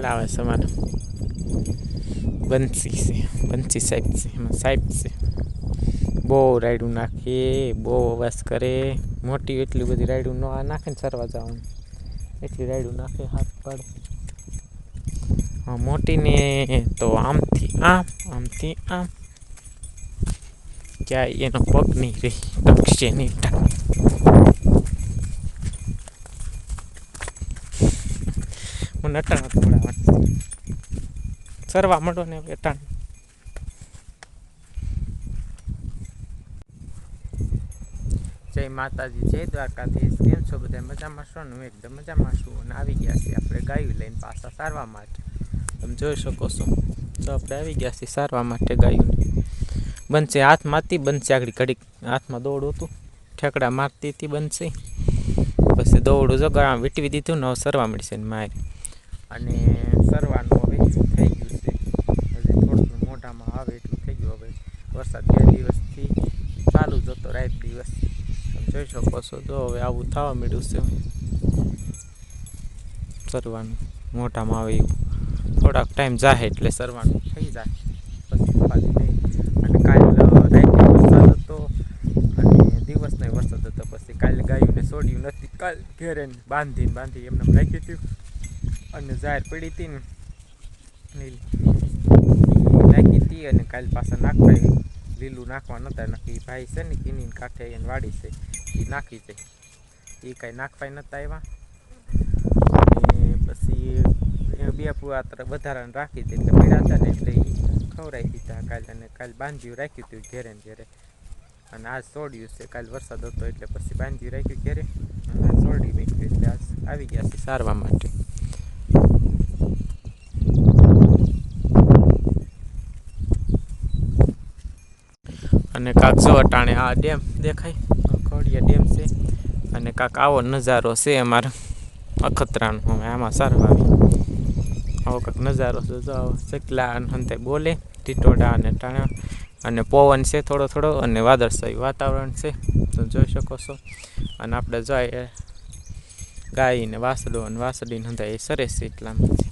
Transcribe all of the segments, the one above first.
આવે છે અમારે બંસી સાહેબ છે એમાં સાહેબ છે બહુ રાયડું નાખે બહુ અવાજ કરે મોટી એટલી બધી રાયડું ન નાખે ને સરવા જવાનું એટલી રાયડું નાખે હાથ પાડે મોટીને તો આમથી આમથી આમ ક્યાંય એનો પગ નહીં રહી ટકશે નહીં હું અટાણા થોડા સરવા માંડો ને અટાણ જય માતાજી જય દ્વારકાધીશ કેમ છો બધા મજામાં છો ને હું એકદમ મજામાં છું અને આવી ગયા છીએ આપણે ગાયું લઈને પાછા સારવા માટે તમે જોઈ શકો છો તો આપણે આવી ગયા છીએ સારવા માટે ગાયું બનશે હાથમાંથી બનશે આગળ ઘડીક હાથમાં દોડું હતું ઠેકડા મારતી હતી બનશે પછી દોડું જગા વીટવી દીધું ને હવે સરવા મળશે ને મારે અને સરવાનું હવે થઈ ગયું છે હજી થોડું મોઢામાં આવે એટલું થઈ ગયું હવે વરસાદ 2 દિવસથી ચાલુ જ હતો રાત દિવસ તમે જોઈ શકો છો તો હવે આવું થવા માંડ્યું છે સરવાનું મોઢામાં આવે એવું થોડાક ટાઈમ જાય એટલે સરવાનું થઈ જાય પછી ઉપાધિ નહીં અને કાલે રાતનો વરસાદ હતો અને દિવસનો વરસાદ હતો પછી કાલે ગાયોને છોડ્યું નથી કાલે ઘેરે બાંધી એમને રાખી હતી અને જાહેર પડી હતી ને નાખી હતી અને કાલે પાછા નાખવા લીલું નાખવા નતા નક્કી ભાઈ છે ને કિની કાંઠે એને વાડી છે એ નાખી છે એ કાંઈ નાખવા નતા આવ્યા અને પછી બે પુઆ વધારાને રાખી હતી એટલે પીડા હતા ને એટલે એ ખવડાવી દીધા કાલે અને કાલે બાંધ્યું રાખ્યું હતું ઘેરે ને ઘેરે અને આજ છોડ્યું છે કાલે વરસાદ હતો એટલે પછી બાંધ્યું રાખ્યું ઘેરે અને આજ છોડી મૂક્યું એટલે આજ આવી ગયા છે સારવા માટે અને કાંક જો અટાણે આ ડેમ દેખાય ખોડિયા ડેમ છે અને કાંક આવો નજારો છે અમારે અખતરાનો હવે આમાં સારવા આવી આવો કાંક નજારો છે જો ચકલા અને બોલે ટીટોડા અને ટાણા અને પવન છે થોડો થોડો અને વાદળછાયું વાતાવરણ છે તો જોઈ શકો છો અને આપણે જોઈએ ગાય ને વાસડો અને વાસડીને હંધા એ સરે છે એટલામાં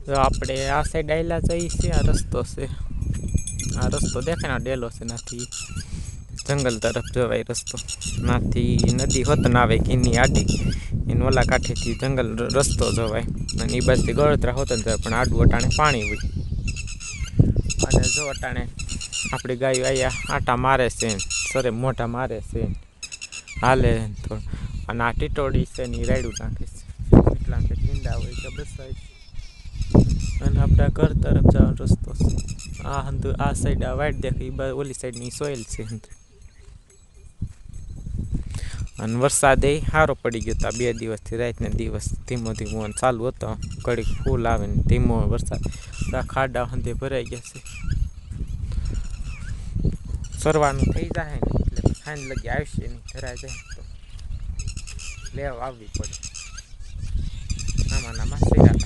તો આપણે આ સાઈડ આવેલા જઈએ છીએ આ રસ્તો દેખાય ને ડેલો છે નાથી જંગલ તરફ જવાય રસ્તો નાથી નદી હોત ના આવે કિની આડી એને ઓલા કાંઠેથી જંગલ રસ્તો જવાય અને એ બાજુથી ગળતરા હોત ને જવાય પણ આડું અટાણે પાણી હોય અને જો અટાણે આપણી ગાયો અહીંયા આટા મારે છે સરે મોઢા મારે છે હાલે થોડું અને આ ટીટોડી છે ને એ રાયડું નાખે છે એટલા કે ટીંડા હોય કે બસ અને આપણા ઘર તરફ જવાનો રસ્તો છે આ સાઈડ આ વાઇટ દેખાય ઓલી સાઈડની સોઇલ છે અને વરસાદ એ સારો પડી ગયો હતો 2 દિવસથી રાતને દિવસ ધીમો ચાલુ હતો ઘડીક ફૂલ આવે ને ધીમો વરસાદ ખાડા હંધે ભરાઈ ગયા છે સરવાનું થઈ જાય ને એટલે સાંજ લગી આવશે નહીં ધરાઈ જાય તો લેવા આવવી પડે આમાં સેરા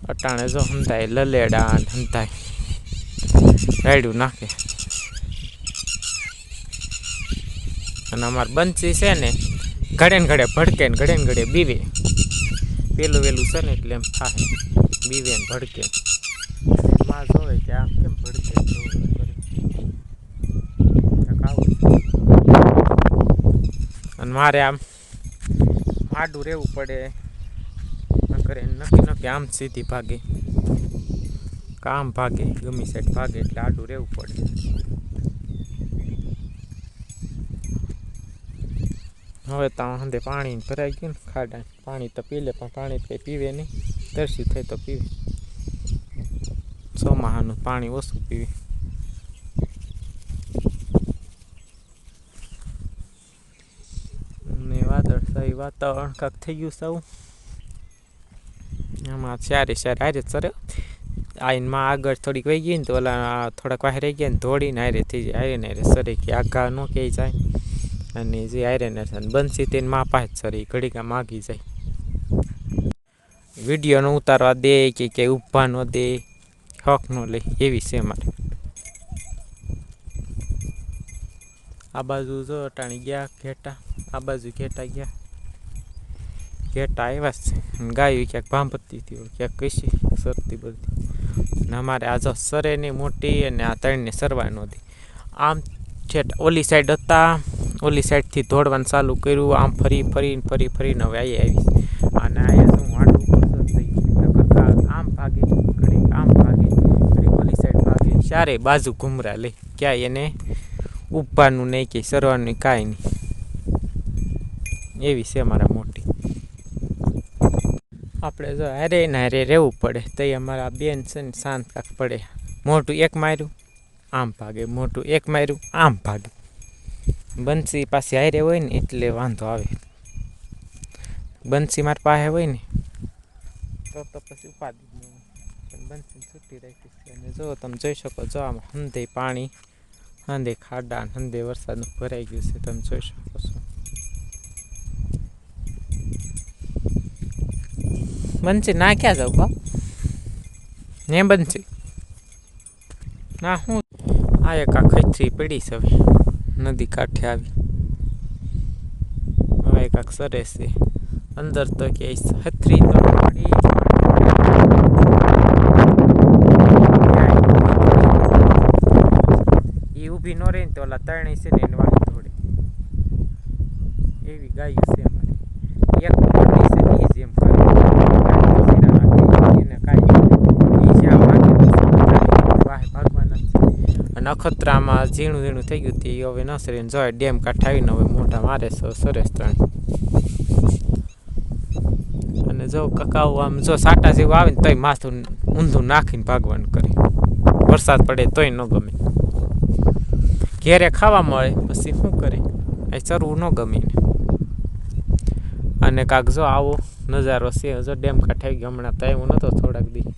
અટાણે જો હંધાય લલેડા અને હંધાય રાયડું નાખે અને અમારે બંસી છે ને ઘડે ને ભડકે ને ઘડે બીવે પેલું વેલું છે ને એટલે એમ થાય બીવે ને ભડકે માં જોવે કે આમ કેમ ભડકે અને મારે આમ આડું રહેવું પડે કરે નક્કી આમ સીધી ભાગે કામ ભાગે ગમી સાઈડ ભાગે એટલે આડું રહેવું પડે હવે તો હંધે પાણી ભરાઈ ગયું ને ખાડા પાણી તો પી લે પણ પાણી કંઈ પીવે નહીં તરસી થાય તો પીવે ચોમાહાનું પાણી ઓછું પીવે ને વાદળછાયું વાતાવરણ કાંક થઈ ગયું સૌ આમાં ચારે હારે સરે આઈનમાં આગળ થોડીક વહી ગઈ ને તો ઓલા થોડાક વાહે રહી ગયા ને ધોડીને હારે થઈ જાય હારે ને હારે સરે કે આઘા ન કહે જાય અને જે હારે ને બનશી તેને માં પાસે સરે ઘડીક માગી જાય વિડીયો ન ઉતારવા દે કે ઊભા ન દે હક ન લે એવી છે અમારે આ બાજુ જો અટાણી ગયા ઘેટા, આ બાજુ ઘેટા ગયા, ઘેટા આવ્યા છે. ગાયું ક્યાંક ભાંભરતી હતી, ક્યાંક કશી સરતી બરતી. અને અમારે આ જો સરે ની મોટી અને આ ત્રણને સરવાનો હતી. આમ છેટ ઓલી સાઈડ હતા, ઓલી સાઈડથી દોડવાનું ચાલુ કર્યું, આમ ફરીને હવે આવીશ. અને અહીંયા શું આટલું થઈ ગયું, આમ ભાગે ઘડીક, આમ ભાગે ઘડીક, ઓલી સાઈડ ભાગે, ચારે બાજુ ઘૂમરા લે. ક્યાંય એને ઉભવાનું નહીં કે સરવાનું કાંઈ નહીં. એવી છે અમારા મોટી. આપણે જો હારે ને હારે રહેવું પડે તો અમારા બેન છે ને શાંત કાંક પડે. મોટું એક માર્યું આમ ભાગે, મોટું એક માર્યું આમ ભાગે. બંસી પાસે હારે હોય ને એટલે વાંધો આવે. બંસી મારી પાસે હોય ને તો પછી ઉપાડી જ નહીં. પણ બંસી છૂટી રાખી છે. અને જો તમે જોઈ શકો, જો આમ હંધે પાણી, હંધે ખાડા, હંધે વરસાદનું ભરાઈ ગયું છે. તમે જોઈ શકો છો. બંસી ના ક્યાં જાવ બાપ ને બંસી ના. હું આ એક આ ખચરી પડી છે હવે નદી કાંઠે આવી. હવે કાંક સરે છે અંદર તો કે હથરી તો પડી. એ ઊભી ન રહી ને તો ઓલા તરણી છે ને એને વાહી દોડે. એવી ગાયું છે અમારે. એક મોટી છે ને એ જ એમ કરે એને કાંઈ એ જ્યાં વાહે ભાગવાના છે. અને અખતરામાં ઝીણું ઝીણું થઈ ગયું હતું. એ હવે નસરીને જોય ડેમ કાંઠે આવીને હવે મોટા મારે છે સરસ ત્રણ. અને જો કકાઉ આમ જો સાટા જેવું આવે ને તોય માથું ઊંધું નાખીને ભાગવાનું કરે. વરસાદ પડે તોય ન ગમે. ઘેરે ખાવા મળે પછી શું કરે, એ ચરવું ન ગમે ને. અને કાંક જો આવો નજારો છે. જો ડેમ કાંઠે આવી ગયો. હમણાં તો આવ્યો નહોતો, થોડાક દી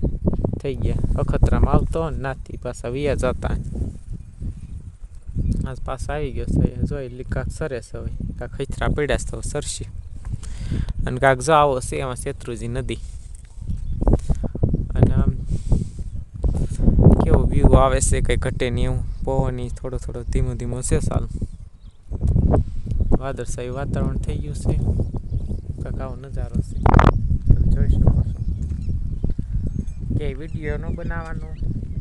થઈ ગયા. અખતરામાં આવતો ને નાથી પાછા વ્યા જતા. આજ પાછા આવી ગયો છે. જોઈ કાંક સરસ હવે કાંક ખચરા પડ્યા છે તો સરસી. અને કાંક જો આવો છે એમાં શેત્રુજી નદી. અને આમ કેવો વ્યૂ આવે છે, કંઈ ઘટે નહીં એવું. પવન થોડો થોડો ધીમો ધીમો છે સારું. વાદળછાયું વાતાવરણ થઈ ગયું છે. કાંક આવો નજારો છે, તમે જોઈ શકો છો. કે વિડીયો ન બનાવવાનો,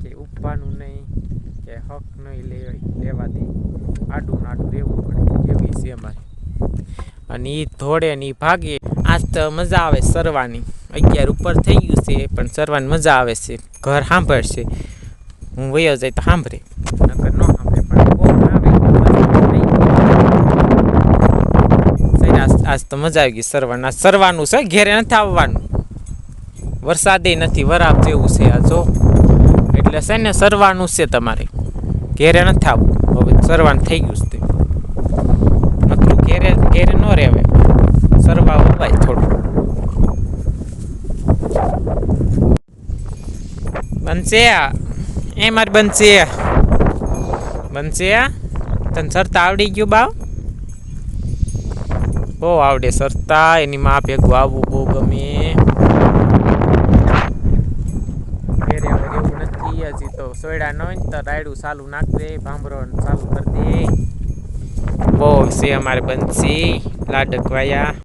કે ઉપવાનું નહીં, કે હક નહીં લેવા દે. આડું નાડું રહેવું પડે એવી છે અમારે. અને એ ધોડે ને એ ભાગે. આજ તો મજા આવે સરવાની. 11 ઉપર થઈ ગયું છે પણ સરવાની મજા આવે છે. ઘર સાંભળશે, હું વયો જાય તો સાંભળે, નકર ન સાંભળે. પણ બહુ આવે આજ તો મજા આવી ગઈ સરવાના. સરવાનું છે, ઘેરે નથી આવવાનું. વરસાદે નથી, વરાપ જેવું છે આ જો. એટલે છે ને સરવાનું છે તમારે, ઘેરે નથી આવવું. હવે સરવાનું થઈ ગયું છે. નકરું ઘેરે ન રહેવે, સરવા હોવાય થોડું. બનશે એ મારે બનશે તને સરતા આવડી ગયું બાવ? બહુ આવડે સરતા. એની માં ભેગું આવવું બહુ ગમે. ઘેરે હવે એવું નથી. હજી તો સોયડા ન હોય ને તો રાયડું ચાલુ નાખ દે, ભાંભરો ચાલુ કરી દે. બહુ છે અમારે બંસી લાડકવાયા.